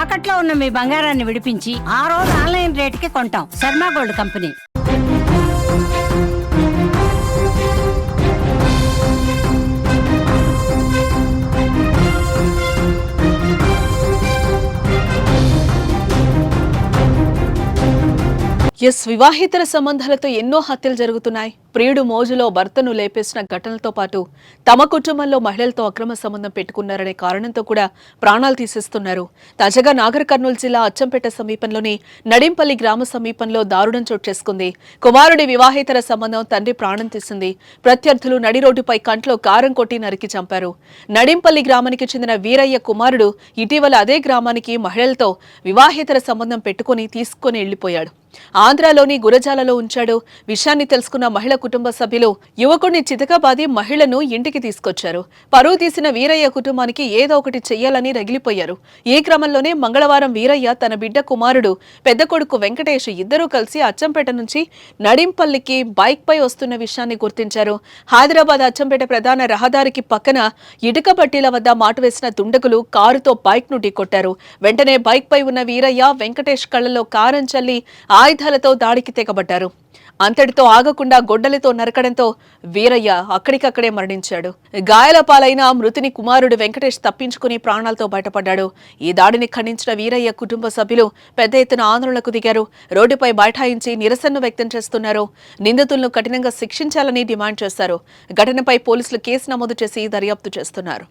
తాకట్లో ఉన్న మీ బంగారాన్ని విడిపించి ఆ రోజు ఆన్లైన్ రేటుకి కొంటాం. Sharma gold company. వివాహేతర సంబంధాలతో ఎన్నో హత్యలు జరుగుతున్నాయి. ప్రియుడు మోజులో భర్తను లేపేసిన ఘటనలతో పాటు తమ కుటుంబంలో మహిళలతో అక్రమ సంబంధం పెట్టుకున్నారనే కారణంతో కూడా ప్రాణాలు తీసేస్తున్నారు. తాజాగా నాగర్ కర్నూలు జిల్లా అచ్చంపేట సమీపంలోని నడింపల్లి గ్రామ సమీపంలో దారుణం చోటు చేసుకుంది. కుమారుడి వివాహేతర సంబంధం తండ్రి ప్రాణం తీసింది. ప్రత్యర్థులు నడి రోడ్డుపై కంట్లో కారం కొట్టి నరికి చంపారు. నడింపల్లి గ్రామానికి చెందిన వీరయ్య కుమారుడు ఇటీవల అదే గ్రామానికి మహిళలతో వివాహేతర సంబంధం పెట్టుకుని తీసుకుని వెళ్లిపోయాడు. ఆంధ్రాలోని గురజాలలో ఉంచాడు. విషయాన్ని తెలుసుకున్న మహిళ కుటుంబ సభ్యులు యువకుడిని చితకబాది మహిళను ఇంటికి తీసుకొచ్చారు. పరువు తీసిన వీరయ్య కుటుంబానికి ఏదో ఒకటి చెయ్యాలని రగిలిపోయారు. ఈ క్రమంలోనే మంగళవారం వీరయ్య తన బిడ్డ కుమారుడు పెద్ద కొడుకు వెంకటేష్ ఇద్దరూ కలిసి అచ్చంపేట నుంచి నడింపల్లికి బైక్ పై వస్తున్న విషయాన్ని గుర్తించారు. హైదరాబాద్ అచ్చంపేట ప్రధాన రహదారికి పక్కన ఇటుక పట్టీల వద్ద మాటు వేసిన దుండగులు కారుతో బైక్ ను ఢీకొట్టారు. వెంటనే బైక్ పై ఉన్న వీరయ్య వెంకటేష్ కళ్లలో కారం చల్లి ఆయుధాలతో దాడికి తెగబడ్డారు. అంతటితో ఆగకుండా గొడ్డలితో నరకడంతో వీరయ్య అక్కడికక్కడే మరణించాడు. గాయాల పాలైన మృతుని కుమారుడు వెంకటేష్ తప్పించుకుని ప్రాణాలతో బయటపడ్డాడు. ఈ దాడిని ఖండించిన వీరయ్య కుటుంబ సభ్యులు పెద్ద ఎత్తున ఆందోళనకు దిగారు. రోడ్డుపై బైఠాయించి నిరసనను వ్యక్తం చేస్తున్నారు. నిందితులను కఠినంగా శిక్షించాలని డిమాండ్ చేశారు. ఘటనపై పోలీసులు కేసు నమోదు చేసి దర్యాప్తు చేస్తున్నారు.